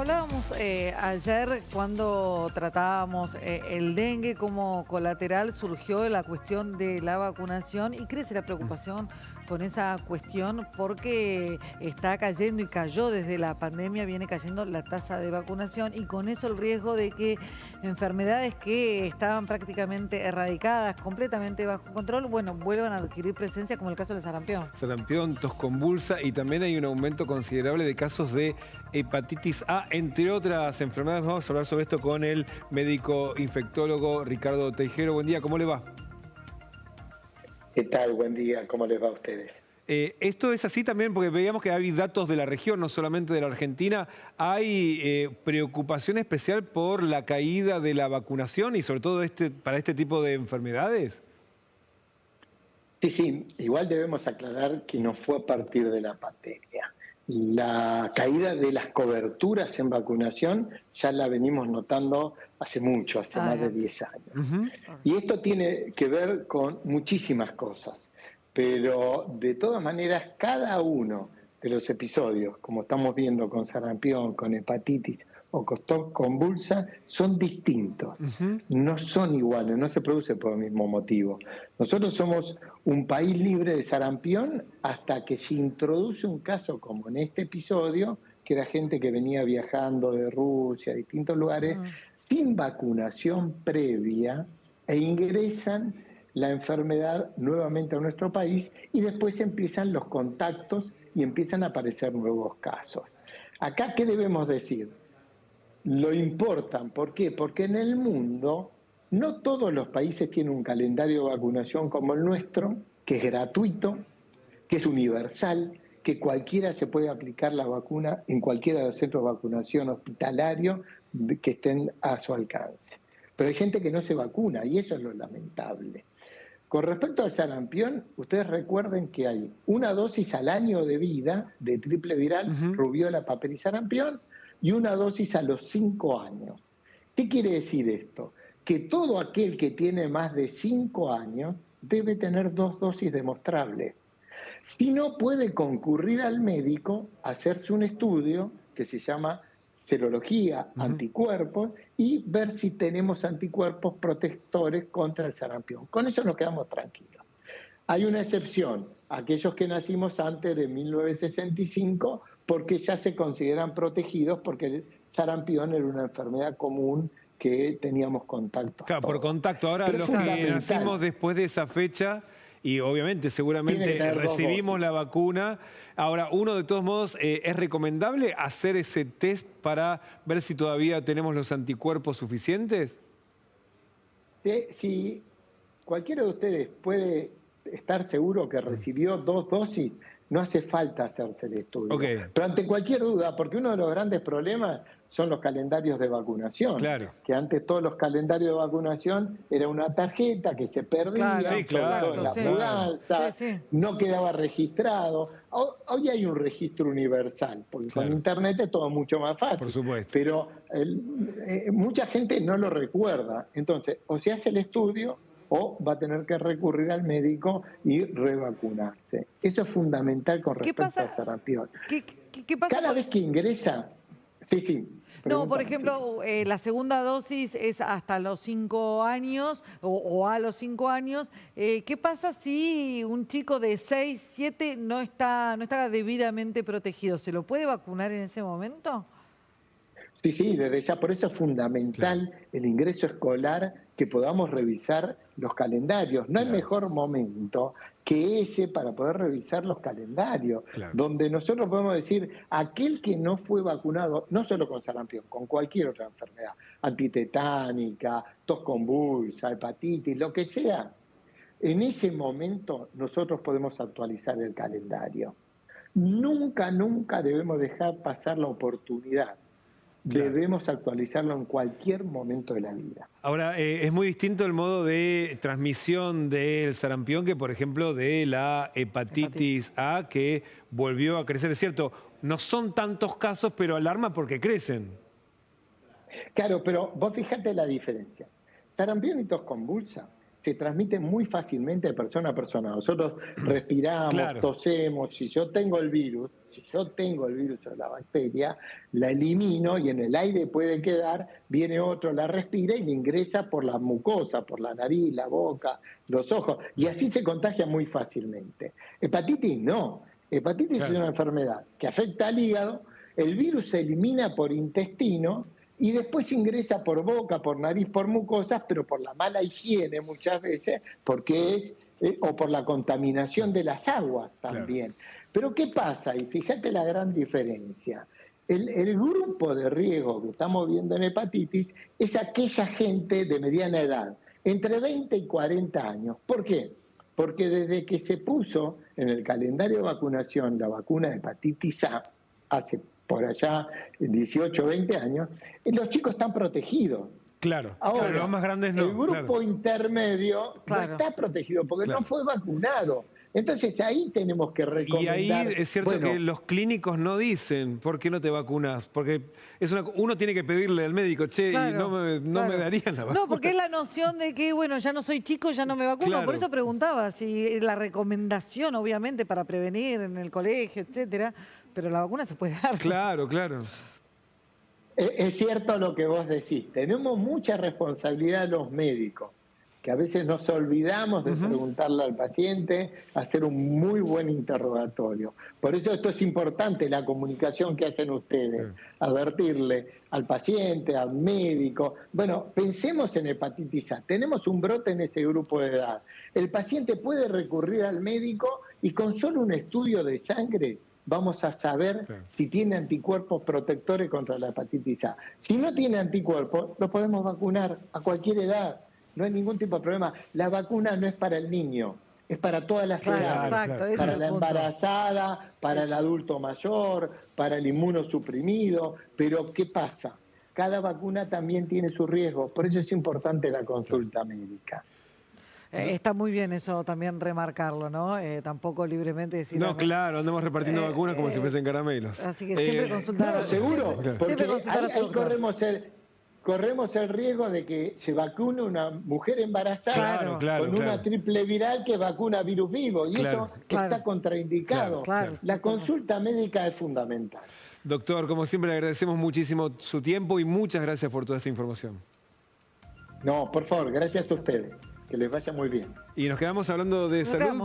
hablábamos ayer cuando tratábamos el dengue como colateral, surgió la cuestión de la vacunación y crece la preocupación con esa cuestión porque está cayendo y cayó desde la pandemia, viene cayendo la tasa de vacunación y con eso el riesgo de que enfermedades que estaban prácticamente erradicadas, completamente bajo control, bueno, vuelvan a adquirir presencia como el caso del sarampión. Sarampión, tos convulsa y también hay un aumento considerable de casos de hepatitis A, entre otras enfermedades. Vamos a hablar sobre esto con el médico infectólogo Ricardo Teijero. Buen día, ¿cómo le va? ¿Qué tal? Buen día. ¿Cómo les va a ustedes? Esto es así también porque veíamos que hay datos de la región, no solamente de la Argentina. ¿Hay preocupación especial por la caída de la vacunación y sobre todo para este tipo de enfermedades? Sí, igual debemos aclarar que no fue a partir de la pandemia. La caída de las coberturas en vacunación ya la venimos notando hace mucho, hace más de 10 años. Y esto tiene que ver con muchísimas cosas, pero de todas maneras cada uno de los episodios, como estamos viendo con sarampión, con hepatitis o con tos convulsa, son distintos, no son iguales, no se produce por el mismo motivo. Nosotros somos un país libre de sarampión hasta que se introduce un caso como en este episodio, que era gente que venía viajando de Rusia, a distintos lugares, sin vacunación previa e ingresan la enfermedad nuevamente a nuestro país y después empiezan los contactos y empiezan a aparecer nuevos casos. Acá, ¿qué debemos decir? Lo importan, ¿por qué? Porque en el mundo no todos los países tienen un calendario de vacunación como el nuestro, que es gratuito, que es universal, que cualquiera se puede aplicar la vacuna en cualquiera de los centros de vacunación hospitalario que estén a su alcance. Pero hay gente que no se vacuna y eso es lo lamentable. Con respecto al sarampión, ustedes recuerden que hay una dosis al año de vida de triple viral, rubiola, papel y sarampión, y una dosis a los 5 años. ¿Qué quiere decir esto? Que todo aquel que tiene más de 5 años debe tener 2 dosis demostrables. Si no, puede concurrir al médico a hacerse un estudio que se llama serología, anticuerpos, y ver si tenemos anticuerpos protectores contra el sarampión. Con eso nos quedamos tranquilos. Hay una excepción, aquellos que nacimos antes de 1965, porque ya se consideran protegidos porque el sarampión era una enfermedad común que teníamos contacto. Claro, por contacto. Ahora los que nacimos después de esa fecha, y obviamente seguramente recibimos la vacuna. Ahora, uno de todos modos, ¿es recomendable hacer ese test para ver si todavía tenemos los anticuerpos suficientes? Si cualquiera de ustedes puede estar seguro que recibió 2 dosis, no hace falta hacerse el estudio. Pero ante cualquier duda, porque uno de los grandes problemas son los calendarios de vacunación. Claro. Que antes todos los calendarios de vacunación era una tarjeta que se perdía, sobre todo en la mudanza, no quedaba registrado. Hoy hay un registro universal, porque con internet es todo mucho más fácil. Por supuesto. Pero mucha gente no lo recuerda. Entonces, o se hace el estudio o va a tener que recurrir al médico y revacunarse. Eso es fundamental con respecto al sarampión. ¿Qué pasa? Cada vez que ingresa... Sí. No, por ejemplo, la segunda dosis es hasta los 5 años o a los 5 años. ¿Qué pasa si un chico de 6, 7 no está debidamente protegido? ¿Se lo puede vacunar en ese momento? Sí, desde ya. Por eso es fundamental el ingreso escolar, que podamos revisar los calendarios. No hay mejor momento que ese para poder revisar los calendarios, donde nosotros podemos decir, aquel que no fue vacunado, no solo con sarampión, con cualquier otra enfermedad, antitetánica, tos convulsa, hepatitis, lo que sea, en ese momento nosotros podemos actualizar el calendario. Nunca debemos dejar pasar la oportunidad. Debemos actualizarlo en cualquier momento de la vida. Ahora, es muy distinto el modo de transmisión del sarampión que, por ejemplo, de la hepatitis A, que volvió a crecer. Es cierto, no son tantos casos, pero alarma porque crecen. Claro, pero vos fíjate la diferencia. Sarampión y tos convulsa se transmite muy fácilmente de persona a persona. Nosotros respiramos, tosemos. Si yo tengo el virus o la bacteria, la elimino y en el aire puede quedar, viene otro, la respira y me ingresa por la mucosa, por la nariz, la boca, los ojos, y así se contagia muy fácilmente. Hepatitis no. Hepatitis es una enfermedad que afecta al hígado, el virus se elimina por intestino y después ingresa por boca, por nariz, por mucosas, pero por la mala higiene muchas veces, porque o por la contaminación de las aguas también. Pero ¿qué pasa? Y fíjate la gran diferencia. El grupo de riesgo que estamos viendo en hepatitis es aquella gente de mediana edad, entre 20 y 40 años. ¿Por qué? Porque desde que se puso en el calendario de vacunación la vacuna de hepatitis A, hace por allá 18 o 20 años, los chicos están protegidos. Claro, ahora, los más grandes no. El grupo intermedio no está protegido porque no fue vacunado. Entonces ahí tenemos que recomendar... Y ahí es cierto que los clínicos no dicen por qué no te vacunas, porque uno tiene que pedirle al médico, che, y no me darían la vacuna. No, porque es la noción de que, bueno, ya no soy chico, ya no me vacuno. Por eso preguntaba si la recomendación, obviamente, para prevenir en el colegio, etcétera, pero la vacuna se puede dar. Claro. Es cierto lo que vos decís. Tenemos mucha responsabilidad los médicos, que a veces nos olvidamos de preguntarle al paciente, hacer un muy buen interrogatorio. Por eso esto es importante, la comunicación que hacen ustedes, advertirle al paciente, al médico. Bueno, pensemos en hepatitis A, tenemos un brote en ese grupo de edad. El paciente puede recurrir al médico y con solo un estudio de sangre vamos a saber si tiene anticuerpos protectores contra la hepatitis A. Si no tiene anticuerpos, lo podemos vacunar a cualquier edad. No hay ningún tipo de problema. La vacuna no es para el niño, es para todas las edades. Exacto, para la embarazada, para el adulto mayor, para el inmunosuprimido. Pero ¿qué pasa? Cada vacuna también tiene su riesgo. Por eso es importante la consulta médica. Está muy bien eso también remarcarlo, ¿no? Tampoco libremente decir... No, claro, andamos repartiendo vacunas como si fuesen caramelos. Así que siempre consultar... No, seguro, porque ahí corremos el riesgo de que se vacune una mujer embarazada con una triple viral que vacuna virus vivo, y eso está contraindicado. La consulta médica es fundamental. Doctor, como siempre le agradecemos muchísimo su tiempo y muchas gracias por toda esta información. No, por favor, gracias a ustedes. Que les vaya muy bien. Y nos quedamos hablando de salud.